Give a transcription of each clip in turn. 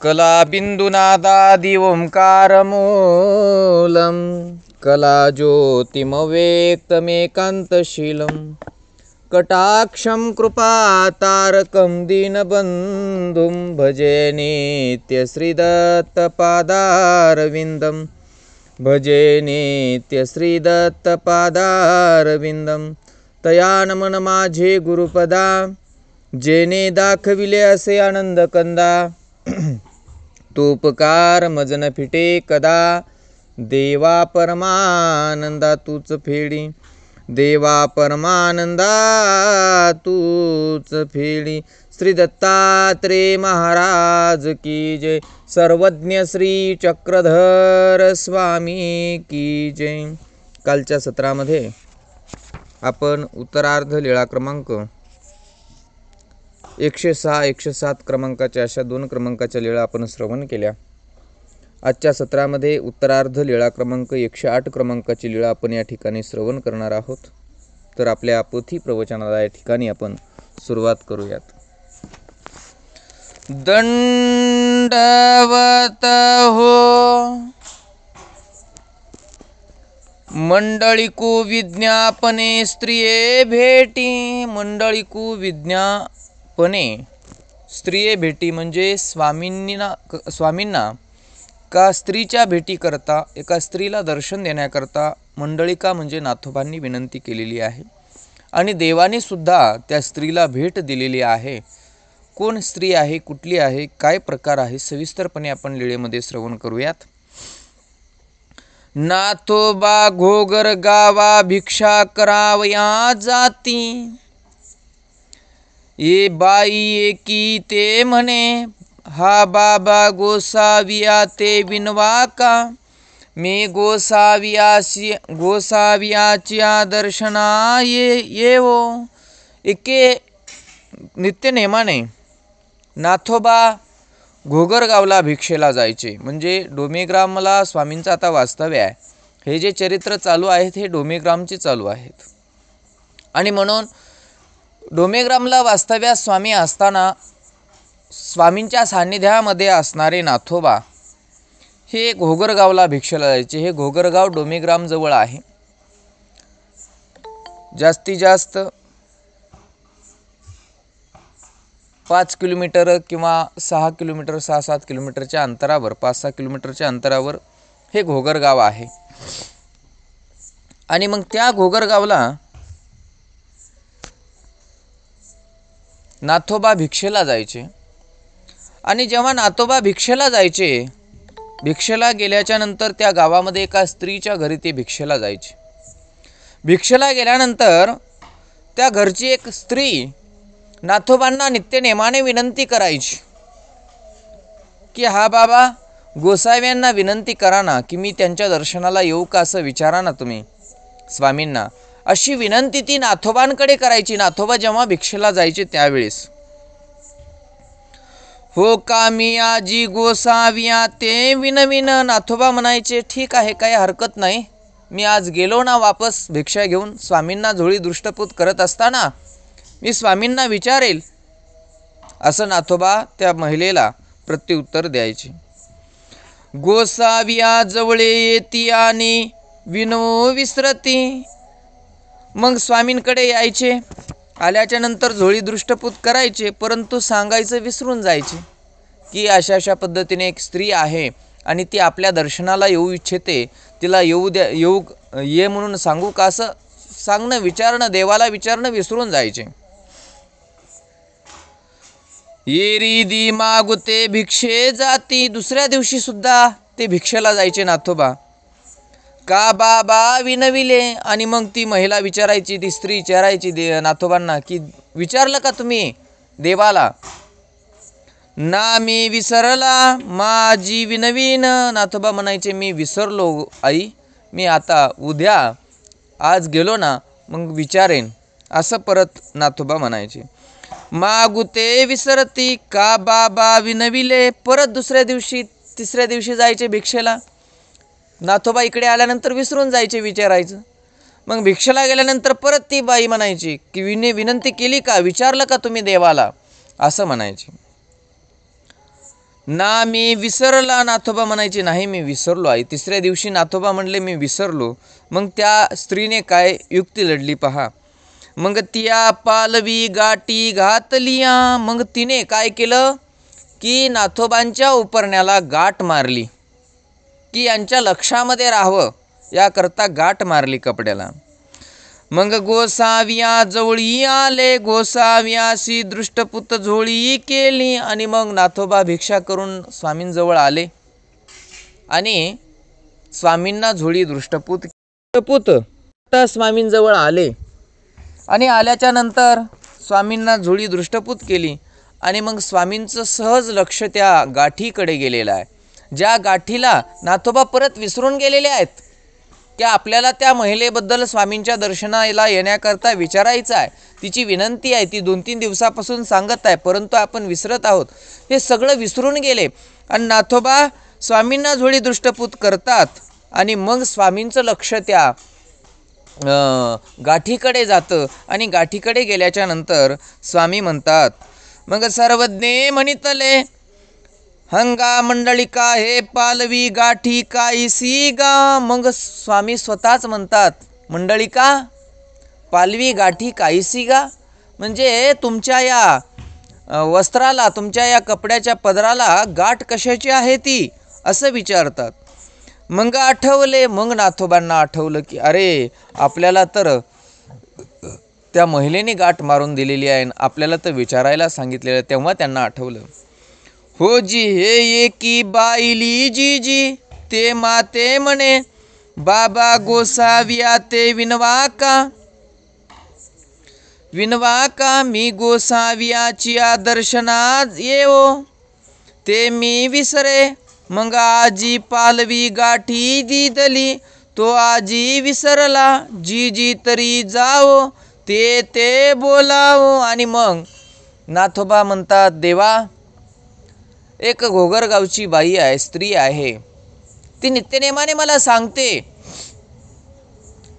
कलाबिन्दुनादादि ओंकारमूलं कलाज्योतिमव्यक्तमेकान्तशीलं कटाक्षं कृपातारकं दीनबन्धुं भजे नित्यश्रीदत्तपादारविन्दं भजे नित्यश्रीदत्तपादारविन्दं तया नमन माझे गुरुपदा जेने दाखविले असे आनंदकंदा तूपकार मजन फिटे कदा देवा परमानंदा तूच फेडी देवा परमानंदा तूच फेडी। श्री दत्तात्रेय महाराज की जय। सर्वज्ञ श्री चक्रधर स्वामी की जय। कालच्या सत्रामध्ये आपण उत्तरार्ध लीळा क्रमांक 106 107 क्रमांकाच्या अशा 2 क्रमांकाच्या लीळा आपण श्रवण केल्या। आजच्या सत्रामध्ये उत्तरार्ध लीळा क्रमांक 108 क्रमांकाची लीळा आपण या ठिकाणी श्रवण करणार आहोत। तर आपल्या पोथी प्रवचनाला या ठिकाणी आपण सुरुवात करूयात। दंडवत हो मंडळीकू विज्ञापने स्त्रिये भेटी। मंडळीकू विज्ञापने स्त्रिये भेटी म्हणजे स्वामींना का स्त्रीच्या भेटी करता एका स्त्रीला दर्शन देण्याकरता मंडळिका म्हणजे नाथोबांनी विनंती केलेली आहे आणि देवाने सुद्धा त्या स्त्रीला भेट दिलेली आहे। कोण स्त्री आहे, कुठली आहे, काय प्रकार आहे, सविस्तरपणे आपण लीळेमध्ये श्रवण करूयात। नाथोबा घोगर गावा भिक्षा करावया जाती। ये बाई एकी ते म्हणे हा बाबा गोसाविया ते विनवा का। मी गोसावियाच्या दर्शना येवो। एके नित्य नेमाने नाथोबा घोगरगावला भिक्षेला जायचे। म्हणजे डोमेग्रामला स्वामींचं आता वास्तव्य आहे। हे जे चरित्र चालू आहेत हे डोमेग्रामचे चालू आहेत आणि म्हणून डोमेग्रामला वास्तव्यात स्वामी असताना स्वामींच्या सान्निध्यामध्ये असणारे नाथोबा हे घोगरगावला भिक्षेला जायचे। हे घोगरगाव डोमेग्राम जवळ आहे। जास्तीत जास्त 5 किलोमीटर किंवा 6 किलोमीटर 6-7 किलोमीटरच्या अंतरावर 5-6 किलोमीटरच्या अंतरावर हे घोगरगाव आहे। आणि मग त्या घोगरगावला नाथोबा भिक्षेला जायचे आणि जेव्हा नाथोबा भिक्षेला जायचे, भिक्षेला गेल्याच्या नंतर त्या गावामध्ये एका स्त्रीच्या घरी ते भिक्षेला जायचे। भिक्षेला गेल्यानंतर त्या घरची एक स्त्री नाथोबांना नित्यनेमाने विनंती करायची की हा बाबा गोसाव्यांना विनंती करा ना की मी त्यांच्या दर्शनाला येऊ का, असं विचारा ना तुम्ही स्वामींना। अशी विनंती ती नाथोबांकडे करायची। नाथोबा जेव्हा भिक्षेला जायचे त्यावेळेस हो का मी आजी गोसाविया ते विनविन। नाथोबा म्हणायचे ठीक आहे, काही हरकत नाही, मी आज गेलो ना वापस भिक्षा घेऊन स्वामींना झोळी दृष्टपूत करत असताना मी स्वामींना विचारेल, असं नाथोबा त्या महिलेला प्रत्युत्तर द्यायचे। गोसाविया जवळे येती आणि विनो विसरती। मग स्वामींकडे यायचे, आल्याच्या नंतर झोळी दृष्टपूत करायचे, परंतु सांगायचं विसरून जायचे की अशा अशा पद्धतीने एक स्त्री आहे आणि ती आपल्या दर्शनाला येऊ इच्छिते, तिला ये म्हणून सांगू का, असं सांगणं विचारणं देवाला विचारणं विसरून जायचे। येरीदी मागुते भिक्षे जाती। दुसऱ्या दिवशी सुद्धा ते भिक्षेला जायचे नाथोबा। का बाबा विनविले। आणि मग ती महिला विचारायची, ती स्त्री विचारायची नाथोबांना की विचारलं का तुम्ही देवाला। ना मी विसरला माझी विनवीन। नाथोबा म्हणायचे मी विसरलो आई, मी आता उद्या आज गेलो ना मग विचारेन, असं परत नाथोबा म्हणायचे। मागुते विसरती का बाबा विनविले। परत दुसऱ्या दिवशी तिसऱ्या दिवशी जायचे भिक्षेला। नाथोबा इकडे आल्यानंतर विसरून जायचे विचारायचं। मग भिक्षेला गेल्यानंतर परत ती बाई म्हणायची की विनंती केली का, विचारलं का तुम्ही देवाला, असं म्हणायचे। ना मी विसरला. नाथोबा म्हणायचे नाही मी विसरलो आहे. तिसऱ्या दिवशी नाथोबा म्हणले मी विसरलो. मग त्या स्त्रीने काय युक्ती लढली पहा. मग तिया पालवी गाठी घातलिया. मग तिने काय केलं की नाथोबांच्या उपरण्याला गाठ मारली, की यांच्या लक्षामध्ये राहावं याकरता गाठ मारली कपड्याला. मग गोसाव्या जवळी आले, गोसाव्यासी दृष्टपुत झोळी केली. आणि मग नाथोबा भिक्षा करून स्वामींजवळ आले आणि स्वामींना झोळी दृष्टपुत स्वामींजवळ आले. आणि आल्याच्या नंतर स्वामींना झोळी दृष्टपुत केली. आणि मग स्वामींचं सहज लक्ष त्या गाठीकडे गेलेलं आहे, ज्या गाठीला नाथोबा परत विसरून गेलेले आहेत. की आपल्याला त्या महिलेबद्दल स्वामींच्या दर्शनाला येण्याकरता विचारायचं आहे, तिची विनंती आहे, ती 2-3 दिवसापासून सांगत आहे, परंतु आपण विसरत आहोत. हे सगळं विसरून गेले. आणि नाथोबा स्वामींना झोळी दृष्टपुत करतात आणि मग स्वामींचं लक्ष त्या गाठीकडे जातं. आणि गाठीकडे गेल्याच्या नंतर स्वामी म्हणतात, मग सर्वज्ञे म्हणितले हंगा मंडळिका हे पालवी गाठी कायसी गा. मग स्वामी स्वतःच म्हणतात, मंडळिका पालवी गाठी कायसी गा, म्हणजे तुमच्या या वस्त्राला, तुमच्या या कपड्याच्या पदराला गाठ कशाची आहे ती, असं विचारतात. मग आठवले, मग नाथोबांना आठवलं की अरे आपल्याला तर त्या महिलेने गाठ मारून दिलेली आहे, आपल्याला तर विचारायला सांगितलेलं. तेव्हा त्यांना आठवलं, हो जी हे एकी बाईली जी जी ते माते म्हणे बाबा गोसाव्या ते विनवा का मी गोसाव्याची दर्शनात येवो ते मी विसरे. मग आजी पालवी गाठी दिदली तो आजी विसरला जी जी तरी जावो ते बोलावो. आणि मग नाथोबा म्हणतात, देवा एक घोगरगावची बाई आहे, स्त्री आहे, ती नित्यनेमाने मला सांगते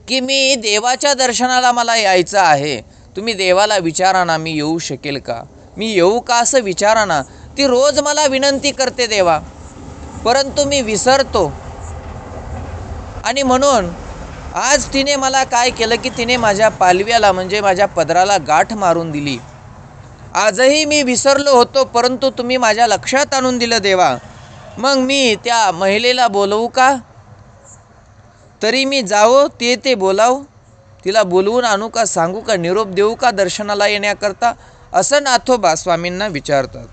की मी देवाच्या दर्शनाला मला यायचं आहे, तुम्ही देवाला विचारा ना मी येऊ शकेल का, मी येऊ का असं विचारा ना. ती रोज मला विनंती करते देवा, परंतु मी विसरतो. आणि म्हणून आज तिने मला काय केलं की तिने माझ्या पालव्याला म्हणजे माझ्या पदराला गाठ मारून दिली. आजही मी विसरलो होतो, परंतु तुम्ही माझ्या लक्षात आणून दिलं देवा. मग मी त्या महिलेला बोलवू का, तरी मी जावो ते बोलावं, तिला बोलवून आणू का, सांगू का, निरोप देऊ का दर्शनाला येण्याकरता, असं नाथोबा स्वामींना विचारतात.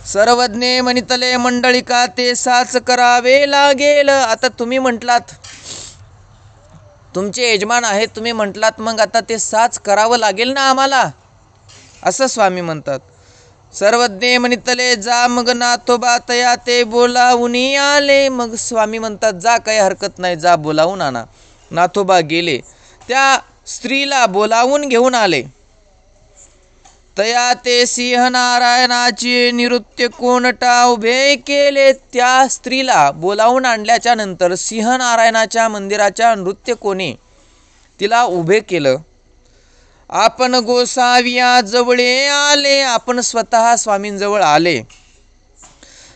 सर्वज्ञे म्हणितले मंडळिका ते साच करावे लागेल. आता तुम्ही म्हटलात, तुमचे यजमान आहेत, तुम्ही म्हटलात, मग आता ते साच करावं लागेल ना आम्हाला, असं स्वामी म्हणतात. सर्वज्ञे म्हणितले जा मग नाथोबा तया ते बोलावून आले. मग स्वामी म्हणतात जा, काही हरकत नाही, जा बोलावून आणा. नाथोबा गेले, त्या स्त्रीला बोलावून घेऊन आले. तया ते सिंह नारायणाचे नृत्य कोणता उभे केले. त्या स्त्रीला बोलावून आणल्याच्या नंतर सिंह नारायणाच्या मंदिराच्या नृत्य कोणी तिला उभे केलं. आपण गोसाव्या जवळे आले, आपण स्वतः स्वामींजवळ आले.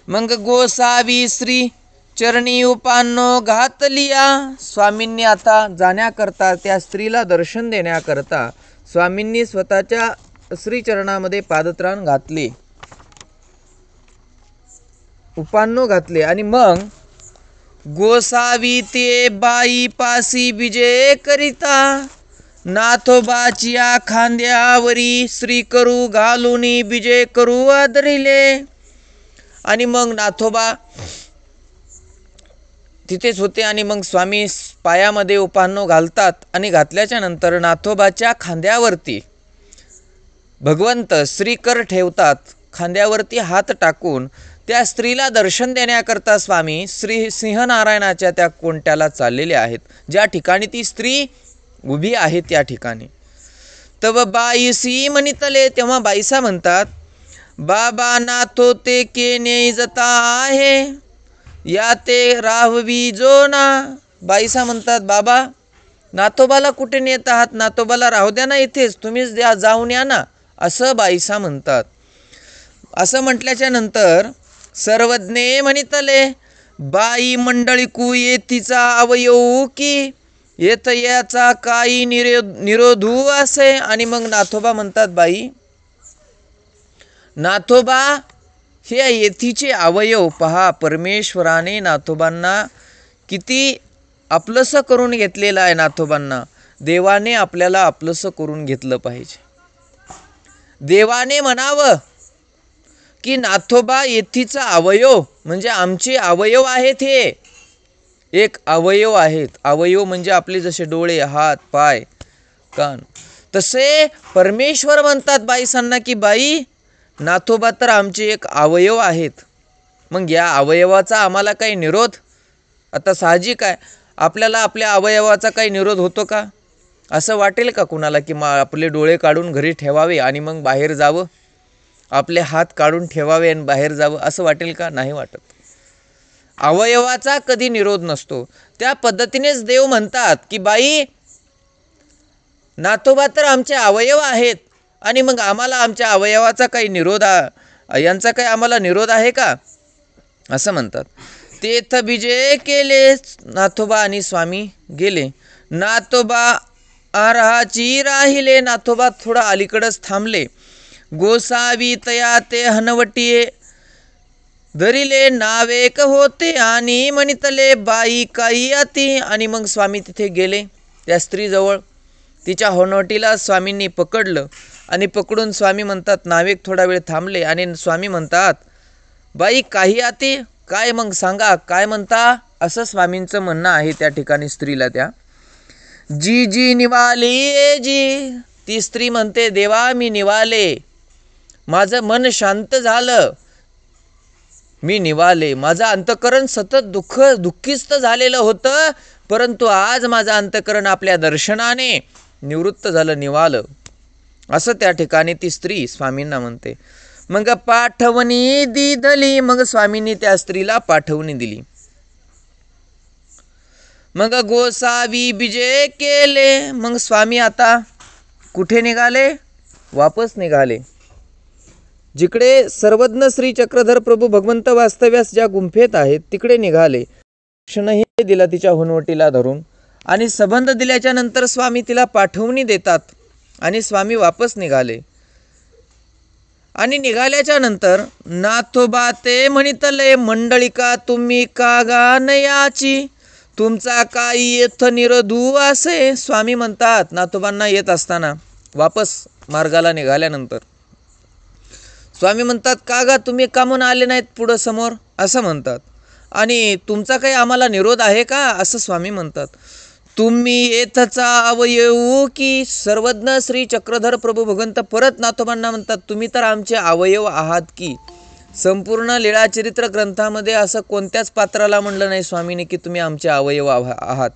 मग गोसावी श्री चरणी उपान्नो घातलिया. स्वामींनी आता जाण्याकरता, त्या स्त्रीला दर्शन देण्याकरता स्वामींनी स्वतःच्या श्रीचरणामध्ये पादत्राण घातले, उपान्नो घातले. आणि मग गोसावी ते बाई पासी विजय करिता नाथोबाच्या खांद्यावरी श्री करू घालून विजय करू आदरिले. आणि मग नाथोबा तिथेच होते. आणि मग स्वामी पायामध्ये उपान्नो घालतात आणि घातल्याच्या नंतर नाथोबाच्या खांद्यावरती भगवंत श्रीकर ठेवतात. खांद्यावरती हात टाकून त्या स्त्रीला दर्शन देण्याकरता स्वामी श्री सिंहनारायणाच्या त्या कोणत्याला चाललेले आहेत, ज्या ठिकाणी ती स्त्री उभी आहे त्या ठिकाणी. तव बाईसी म्हणितले, तेव्हा बाईसा म्हणतात बाबा नाथो ते केने जता आहे या ते राहवी जो ना. बाईसा म्हणतात बाबा नाथोबाला कुठे नेत आहात, नाथोबाला राहू द्या ना, इथेच तुम्हीच द्या, जाऊन या ना, असं बाईसा म्हणतात. असं म्हटल्याच्या नंतर सर्वज्ञे म्हणितले बाई मंडळीकू येतीचा अवयव की येत याचा काही निरोधू असे. आणि मग नाथोबा म्हणतात बाई नाथोबा हे येथीचे अवयव पहा. परमेश्वराने नाथोबांना किती आपलंसं करून घेतलेलं आहे. नाथोबांना देवाने आपल्याला आपलंसं करून घेतलं पाहिजे. देवाने म्हणावं की नाथोबा येथीचा अवयव म्हणजे आमचे अवयव आहेत. हे एक अवयव आहेत. अवयव म्हणजे आपले जसे डोळे, हात, पाय, कान, तसे परमेश्वर म्हणतात बाईसांना की बाई नाथोबा तर आमचे एक अवयव आहेत. मग या अवयवाचा आम्हाला काही निरोध? आता साहजिक आहे, आपल्याला आपल्या अवयवाचा काही निरोध होतो का? असं वाटेल का कुणाला की आपले डोळे काढून घरी ठेवावे आणि मग बाहेर जावं? आपले हात काढून ठेवावे आणि बाहेर जावं असं वाटेल का? नाही वाटत. अवयवाचा कधी निरोध नसतो. त्या पद्धतीनेच देव म्हणतात की बाई नाथोबा तर आमचे अवयव आहेत आणि मग आम्हाला आमच्या अवयवाचा काही निरोध यांचा काही आम्हाला निरोध आहे का? असं म्हणतात. तेथ विजय केले नाथोबा आणि स्वामी गेले. नाथोबा आरहाची राहिले. नाथोबा थोडा अलीकडच थांबले. गोसावी तया ते हनवटीये धरिले नावेक होते आणि म्हणितले बाई काही अति. आणि मग स्वामी तिथे गेले त्या स्त्रीजवळ. तिच्या होनवटीला स्वामींनी पकडलं आणि पकडून स्वामी म्हणतात नावेक थोडा वेळ थांबले आणि स्वामी म्हणतात बाई काही अति काय? मग सांगा काय म्हणता? असं स्वामींचं म्हणणं आहे त्या ठिकाणी स्त्रीला. त्या जी जी निवाली जी, ती स्त्री म्हणते देवा मी निवाले, माझं मन शांत झालं, मी निवाले. माझं अंतःकरण सतत दुःखीस्त झालेलं होतं, परंतु आज माझं अंतःकरण आपल्या दर्शनाने निवृत्त झालं, निवालं. असं त्या ठिकाणी ती स्त्री स्वामींना म्हणते. मग पाठवणी दिली. मग स्वामींनी त्या स्त्रीला पाठवणी दिली. मग गोसावी विजय केले. मग स्वामी आता कुठे निघाले? वापस निघाले. जिकडे सर्वज्ञ श्री चक्रधर प्रभू भगवंत वास्तव्यास ज्या गुंफेत आहेत तिकडे निघाले. क्षणही दिला तिच्या हुनवटीला धरून आणि संबंध दिल्याच्या नंतर स्वामी तिला पाठवणी देतात आणि स्वामी वापस निघाले. आणि निघाल्याच्या नंतर नाथोबा ते म्हणितले मंडळिका तुम्ही का गानयाची, तुमचा काही येथ निरोधू असे. स्वामी म्हणतात नाथोबांना येत असताना वापस मार्गाला निघाल्यानंतर स्वामी म्हणतात का गा तुम्ही का म्हणून आले नाहीत पुढं समोर? असं म्हणतात. आणि तुमचा काही आम्हाला निरोध आहे का? असं स्वामी म्हणतात. तुम्ही येथचा अवयव की सर्वज्ञ श्री चक्रधर प्रभू भगवंत परत नाथोबांना म्हणतात तुम्ही तर आमचे अवयव आहात की. संपूर्ण लीळाचरित्र ग्रंथामध्ये असं कोणत्याच पात्राला म्हणलं नाही स्वामीने की तुम्ही आमचे अवयव आहात.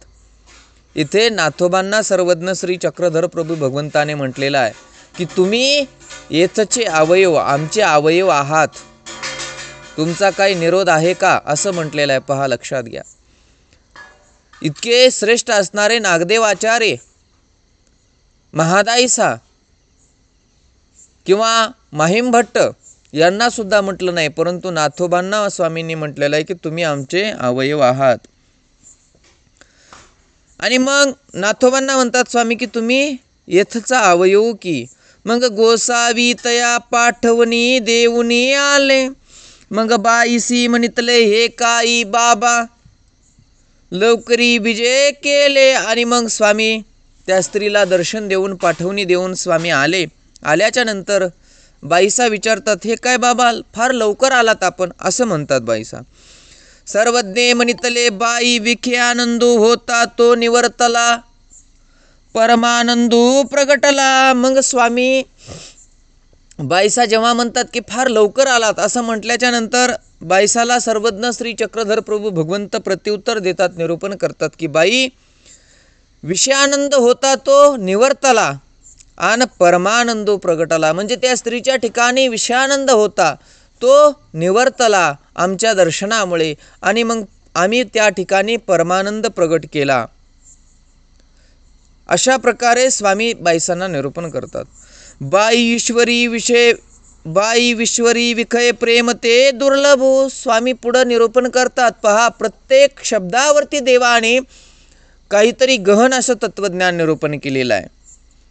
इथे नाथोबांना सर्वज्ञ श्री चक्रधर प्रभू भगवंताने म्हटलेलं आहे की तुम्ही येथचे अवयव आमचे अवयव आहात, तुमचा काही निरोध आहे का? असं म्हटलेलं आहे. पहा, लक्षात घ्या. इतके श्रेष्ठ असणारे नागदेव आचार्य, महादाईसा किंवा माहिम भट्ट यांना सुद्धा म्हटलं नाही, परंतु नाथोबांना स्वामींनी म्हटलेलं आहे की तुम्ही आमचे अवयव आहात. आणि मग नाथोबांना म्हणतात स्वामी की तुम्ही येथचा अवयव की. मग गोसावी तया पाठवणी देऊनी आले. मग बाईसी म्हणितले हे काही बाबा लवकरी विजय केले. आणि मग स्वामी त्या स्त्रीला दर्शन देऊन पाठवणी देऊन स्वामी आले. आल्याच्या नंतर बाईसा विचारतात हे काय बाबा फार लवकर आलात आपण? असं म्हणतात बाईसा. सर्वज्ञे म्हणितले बाई विखे आनंदू होता तो निवर्तला, परमानंदू प्रगटला. मग स्वामी बाईसा जेव्हा म्हणतात की फार लवकर आलात असं म्हटल्याच्या नंतर बाईसाला सर्वज्ञ श्री चक्रधर प्रभू भगवंत प्रत्युत्तर देतात, निरूपण करतात की बाई विषयानंद होता तो निवर्तला आणि परमानंदो प्रगटला. म्हणजे त्या स्त्रीच्या ठिकाणी विषयानंद होता तो निवर्तला आमच्या दर्शनामुळे आणि मग आम्ही त्या ठिकाणी परमानंद प्रगट केला. अशा प्रकारे स्वामी बाईसांना निरूपण करतात. बाई ईश्वरी विषय बाई विश्वरी विखय प्रेम ते दुर्लभ हो. स्वामी पुढं निरूपण करतात. पहा, प्रत्येक शब्दावरती देवाने काहीतरी गहन असं तत्वज्ञान निरूपण केलेलं आहे.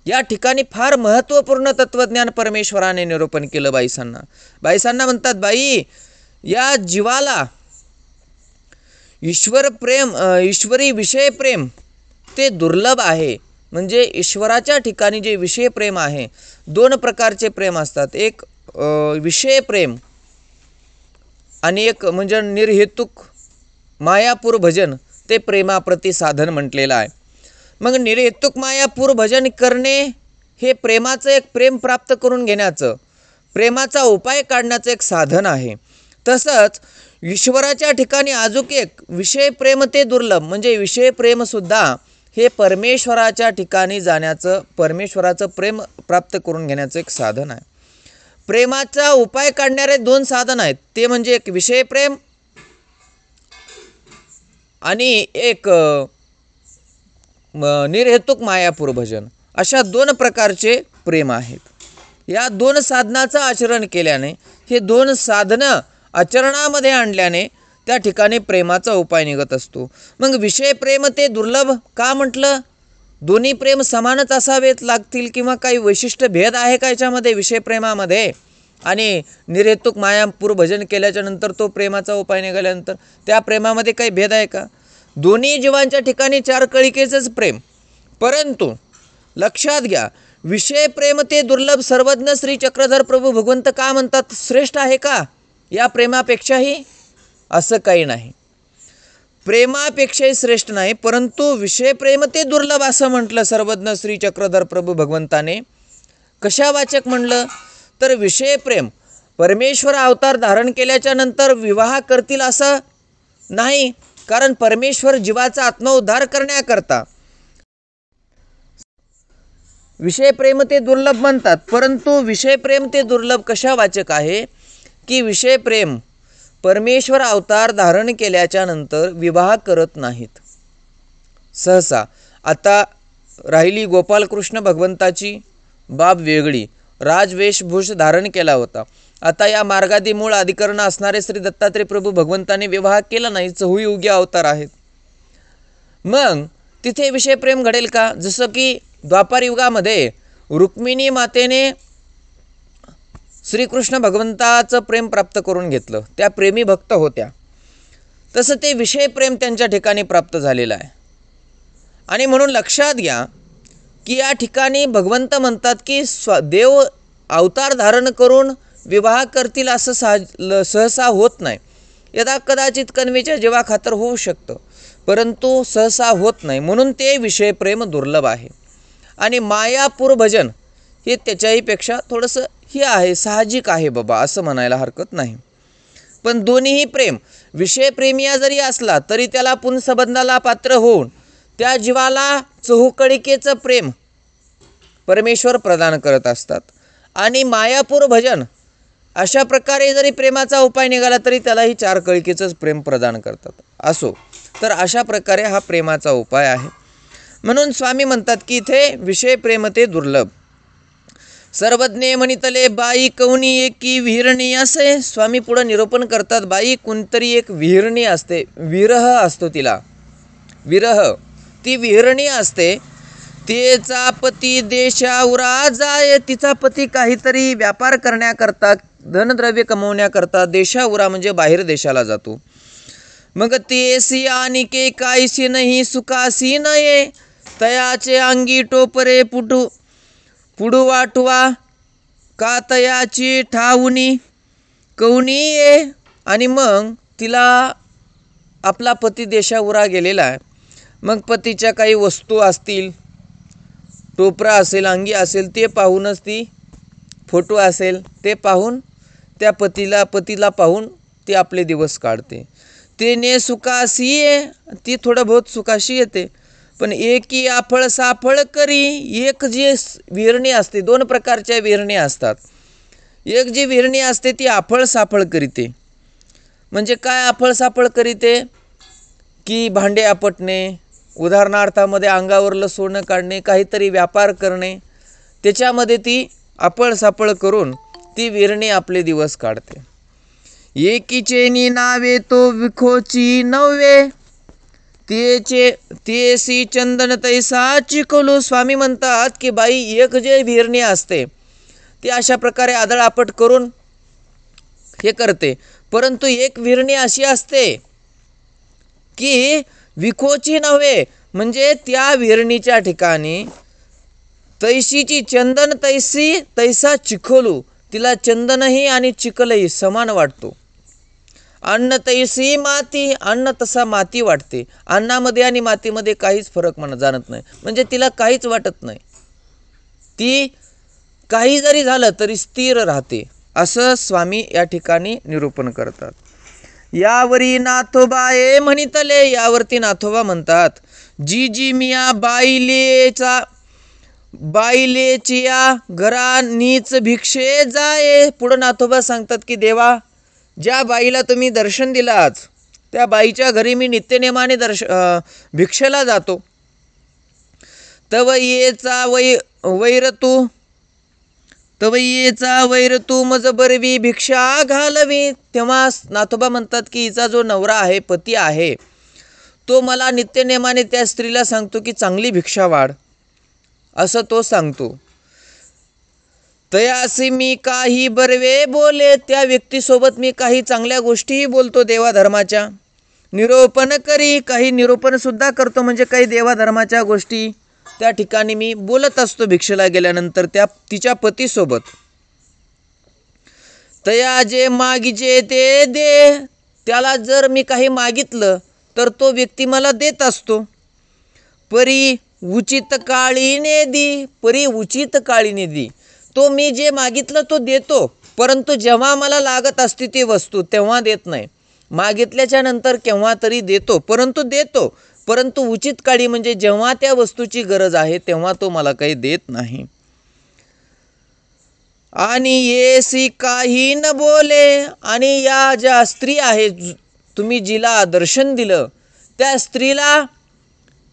या ठिकाणी फार महत्त्वपूर्ण तत्वज्ञान परमेश्वराने निरूपण केलं बाईसांना. बाईसांना म्हणतात, बाई या जीवाला ईश्वरी विषय प्रेम ते दुर्लभ आहे. म्हणजे ईश्वराच्या ठिकाणी जे विषय प्रेम आहे, दोन प्रकारचे प्रेम असतात. एक विषय प्रेम आणि एक म्हणजे निर्हेतुक मायापूर भजन, ते प्रेमाप्रती साधन म्हटलेलं आहे. मग निर्हेतुक मायापूर भजन करणे हे प्रेमाचं एक प्रेम प्राप्त करून घेण्याचं, प्रेमाचा उपाय काढण्याचं एक साधन आहे. तसंच ईश्वराच्या ठिकाणी अजून एक विषय प्रेम ते दुर्लभ, म्हणजे विषय प्रेमसुद्धा हे परमेश्वराच्या ठिकाणी जाण्याचं, परमेश्वराचं प्रेम प्राप्त करून घेण्याचं एक साधन आहे. प्रेमाचा उपाय काढणारे दोन साधन आहेत. ते म्हणजे एक विषय प्रेम आणि एक निर्हेतुक मायापूर भजन. अशा दोन प्रकारचे प्रेम आहेत. या दोन साधनाचं आचरण केल्याने, हे दोन साधनं आचरणामध्ये आणल्याने त्या ठिकाणी प्रेमाचा उपाय निघत असतो. मग विषय प्रेम ते दुर्लभ का म्हटलं? दोन्ही प्रेम समानच असावेत लागतील किंवा काही वैशिष्ट्य भेद आहे का याच्यामध्ये विषय प्रेमामध्ये आणि निर्हेतुक मायापूर भजन केल्याच्या नंतर तो प्रेमाचा उपाय निघाल्यानंतर त्या प्रेमामध्ये काही भेद आहे का? दोन्ही जीवांच्या ठिकाणी चार कळिकेचंच प्रेम. परंतु लक्षात घ्या, विषय प्रेम ते दुर्लभ सर्वज्ञ श्री चक्रधर प्रभू भगवंत का म्हणतात श्रेष्ठ आहे का या प्रेमापेक्षाही? असं काही नाही, प्रेमापेक्षाही श्रेष्ठ नाही. परंतु विषय प्रेम ते दुर्लभ असं म्हटलं सर्वज्ञ श्री चक्रधर प्रभू भगवंताने. कशावाचक म्हणलं तर विषय प्रेम परमेश्वर अवतार धारण केल्याच्या नंतर विवाह करतील असं नाही, कारण परमेश्वर जीवाचा आत्मउद्धार करण्याकरता विषय प्रेम ते दुर्लभ म्हणतात. परंतु विषय प्रेम ते दुर्लभ कशावाचक आहे की विषय प्रेम परमेश्वर अवतार धारण केल्याच्या नंतर विवाह करत नाहीत सहसा. आता राहिली गोपालकृष्ण भगवंताची बाब वेगळी, राजवेशभूष धारण केला होता. आता या मार्गादी मूळ अधिकरण असणारे श्री दत्तात्रय प्रभू भगवंताने विवाह केला नाही, चहुयुगी अवतार आहेत. मग तिथे विषय प्रेम घडेल का? जसं की द्वापार युगामध्ये रुक्मिणी मातेने श्रीकृष्ण भगवंताचं प्रेम प्राप्त करून घेतलं, त्या प्रेमी भक्त होत्या. तसं ते विषय प्रेम त्यांच्या ठिकाणी प्राप्त झालेलं आहे. आणि म्हणून लक्षात घ्या की या ठिकाणी भगवंत म्हणतात की देव अवतार धारण करून विवाह करतील असं सहसा होत नाही. यदा कदाचित कन्वेच्या जीवाखातर होऊ शकतं, परंतु सहसा होत नाही. म्हणून ते विषय प्रेम दुर्लभ आहे. आणि मायापूर भजन हे त्याच्याही पेक्षा थोडंसं हे आहे, साहजिक आहे बाबा, असं म्हणायला हरकत नाही. पण दोन्हीही प्रेम विषय प्रेमिया जरी असला तरी त्याला पुंसबंधाला पात्र होऊन त्या जीवाला चहुकळिकेचं प्रेम परमेश्वर प्रदान करत असतात. आणि मायापूर भजन अशा प्रकारे जरी प्रेमाचा उपाय निघाला तरी त्यालाही चार कळिकेचंच प्रेम प्रदान करतात. असो तर अशा प्रकारे हा प्रेमाचा उपाय आहे. म्हणून स्वामी म्हणतात की इथे विषय प्रेम ते दुर्लभ. सर्वज्ञ म्हणितले बाई कवनी एकी विहिरणी असे. स्वामी पुढे निरूपण करतात, बाई कोणतरी एक विहिरणी असते, विरह असतो तिला, विरह ती विहिरणी असते. तिचा पती देशाउरा जाय, तिचा पती काहीतरी व्यापार करण्याकरता, धनद्रव्य कमवण्याकरता देशाउरा म्हणजे बाहेर देशाला जातो. मग तेसी आणिके कायसी नाही सुखासी नये, तयाचे अंगी टोपरे पुडू वाटवा, का तयाची ठाऊनी कवनी ये. आणि मग तिला आपला पती देशाउरा गेलेला आहे. मग पतीच्या काही वस्तू असतील, टोपरा असेल, अंगी असेल, ते पाहूनच ती, फोटो असेल ते पाहून त्या पतीला पाहून ती आपले दिवस काढते. तेने सुखाशी ये, ती थोडं बहुत सुखाशी येते. पण एकी आफळ साफळ करी, एक जी विहिरणी असते, दोन प्रकारच्या विहिरणी असतात. एक जी विहिरणी असते ती आफळ साफळ करीते. म्हणजे काय आफळ साफळ करीते की भांडे आपटणे, उदाहरणार्थामध्ये अंगावरलं सोनं काढणे, काहीतरी व्यापार करणे, त्याच्यामध्ये ती आपळ सापळ करून ती विरणी आपले दिवस काढते. एकीचेनी नावे तो विखोची नव्हे, तेसी चंदन तैसा चिखलू. स्वामी म्हणतात की बाई एक जे विरणी असते ती अशा प्रकारे आदळआपट करून हे करते, परंतु एक विरणी अशी असते की विखोची नव्हे, म्हणजे त्या विरणीच्या ठिकाणी तैशीची चंदन तैसा चिखलू, तिला चंदनही आणि चिखलही समान वाटतो. अन्न तैसी माती, अन्न तसा माती वाटते. अन्नामध्ये आणि मातीमध्ये काहीच फरक जाणत नाही, म्हणजे तिला काहीच वाटत नाही. ती काही जरी झालं तरी स्थिर राहते, असं स्वामी या ठिकाणी निरूपण करतात. यावरी नाथोबाये म्हणितले, यावरती नाथोबा म्हणतात, जी जी मिया बाईलेचिया घरा नीच भिक्षे जाये. पुढं नाथोबा सांगतात की देवा, ज्या बाईला तुम्ही दर्शन दिलात त्या बाईच्या घरी मी नित्यनेमाने भिक्षेला जातो. तव येचा वैरतू मज बरवी भिक्षा घालवी. तेव्हा नाथोबा म्हणतात की हिचा जो नवरा आहे, पती आहे, तो मला नित्यनेमाने त्या स्त्रीला सांगतो की चांगली भिक्षा वाढ, असं तो सांगतो. तयासी मी काही बरवे बोले, त्या व्यक्तीसोबत मी काही चांगल्या गोष्टीही बोलतो देवाधर्माच्या. निरोपण करी, काही निरूपण सुद्धा करतो, म्हणजे काही देवाधर्माच्या गोष्टी त्या ठिकाणी मी बोलत असतो भिक्षेला गेल्यानंतर तिच्या पतीसोबत. तया जे मागिजे ते दे, त्याला जर मी काही मागितलं तर तो व्यक्ती मला देत असतो. परी उचित काळीने दी, परी उचित काळीने दी, तो मी जे मागितलं तो देतो, परंतु जेव्हा मला लागत असते ती वस्तू तेव्हा देत नाही. मागितल्याच्या नंतर केव्हा तरी देतो, परंतु उचित काळी, म्हणजे जेव्हा त्या वस्तूची गरज आहे तेव्हा तो मला काही देत नाही. आणि येसी काही न बोले, आणि या ज्या स्त्री आहे तुम्ही जिला दर्शन दिलं त्या स्त्रीला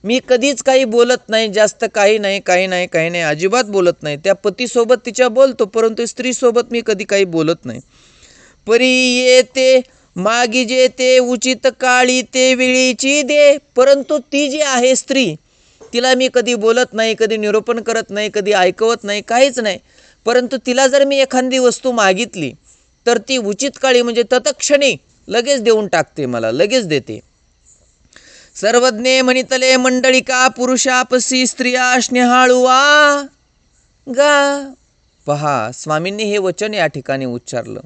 मी कधीच काही बोलत नाही, जास्त काही नाही, अजिबात बोलत नाही. त्या पतीसोबत तिच्या बोलतो, परंतु स्त्रीसोबत मी कधी काही बोलत नाही. परी येते मागी जे ते उचित काळी ते वेळीची दे, परंतु ती जी आहे स्त्री, तिला मी कधी बोलत नाही, कधी निरूपण करत नाही, कधी ऐकवत नाही, काहीच नाही. परंतु तिला जर मी एखादी वस्तू मागितली तर ती उचित काळी, म्हणजे तत्क्षणी लगेच देऊन टाकते, मला लगेच देते. सर्वज्ञे म्हणितले मंडळिका पुरुषापसी स्त्रिया स्नेहाळुवा गा. पहा, स्वामींनी हे वचन या ठिकाणी उच्चारलं.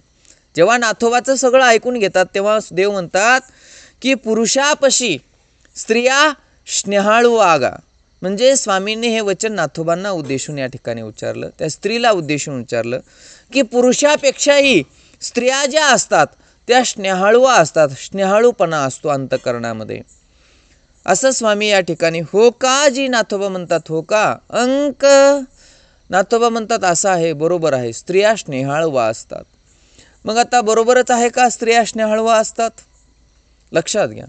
जेव्हा नाथोबाचं सगळं ऐकून घेतात तेव्हा देव म्हणतात की पुरुषापशी स्त्रिया स्नेहाळू आगा, म्हणजे स्वामींनी हे वचन नाथोबांना उद्देशून या ठिकाणी उच्चारलं, त्या स्त्रीला उद्देशून उच्चारलं की पुरुषापेक्षाही स्त्रिया ज्या असतात त्या स्नेहाळू असतात, स्नेहाळूपणा असतो अंतकरणामध्ये, असं स्वामी या ठिकाणी. हो का जी नाथोबा म्हणतात, हो का अंक नाथोबा म्हणतात असं आहे, बरोबर आहे, स्त्रिया स्नेहाळवा असतात. मग आता बरोबरच आहे का स्त्रिया स्नेहाळवा असतात? लक्षात घ्या.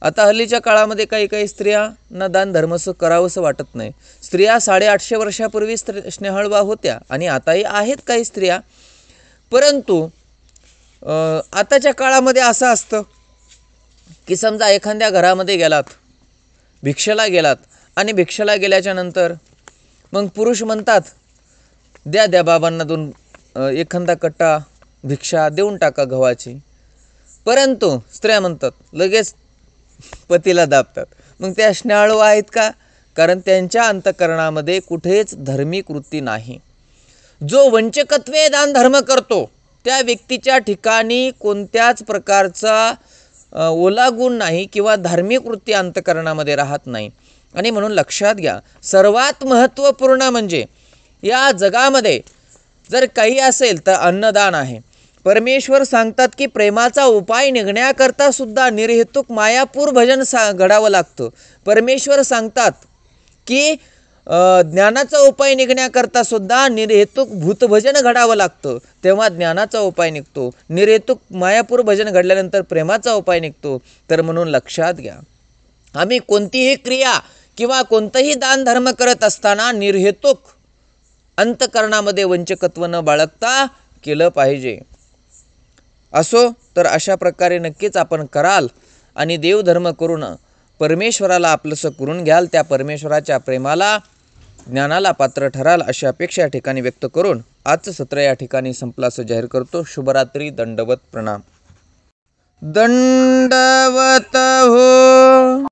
आता हल्लीच्या काळामध्ये काही स्त्रियांना दान धर्मसं करावंसं वाटत नाही. स्त्रिया 850 वर्षापूर्वी स्नेहाळवा होत्या आणि आताही आहेत काही स्त्रिया, परंतु आताच्या काळामध्ये असं असतं की समजा एखाद्या घरामध्ये गेलात, भिक्षेला गेलात, आणि भिक्षेला गेल्याच्या नंतर मग पुरुष म्हणतात द्या बाबांना एखादा कट्टा भिक्षा देऊन टाका गव्हाची, परंतु स्त्रिया म्हणतात लगेच पतीला दाबतात. मग त्या स्नेहाळू आहेत का? कारण त्यांच्या अंतकरणामध्ये कुठेच धार्मिक वृत्ती नाही. जो वंचकत्वे दान धर्म करतो त्या व्यक्तीच्या ठिकाणी कोणत्याच प्रकारचा ओलागुण नाही किंवा धार्मिक वृत्ती अंतकरणामध्ये राहत नाही. आणि म्हणून लक्षात घ्या, सर्वात महत्त्वपूर्ण म्हणजे या जगामध्ये जर काही असेल तर अन्नदान आहे. परमेश्वर सांगतात की प्रेमाचा उपाय निघण्याकरता सुद्धा निर्हेतुक मायापूर भजन घडावं लागतं. परमेश्वर सांगतात की ज्ञानाचा उपाय निघण्याकरता सुद्धा निर्हेतुक भूतभजन घडावं लागतं, तेव्हा ज्ञानाचा उपाय निघतो. निर्हेतुक मायापूर भजन घडल्यानंतर प्रेमाचा उपाय निघतो. तर म्हणून लक्षात घ्या, आम्ही कोणतीही क्रिया किंवा कोणतंही दान धर्म करत असताना निर्हेतुक अंतकरणामध्ये वंचकत्व न बाळगता केलं पाहिजे. असो तर अशा प्रकारे नक्कीच आपण कराल आणि देवधर्म करून परमेश्वराला आपलंसं करून घ्याल. त्या परमेश्वराच्या प्रेमाला, ज्ञानाला पात्र ठराल अशी अपेक्षा या ठिकाणी व्यक्त करून आजचं सत्र या ठिकाणी संपलं असं जाहीर करतो. शुभरात्री. दंडवत प्रणाम. दंडवत हो.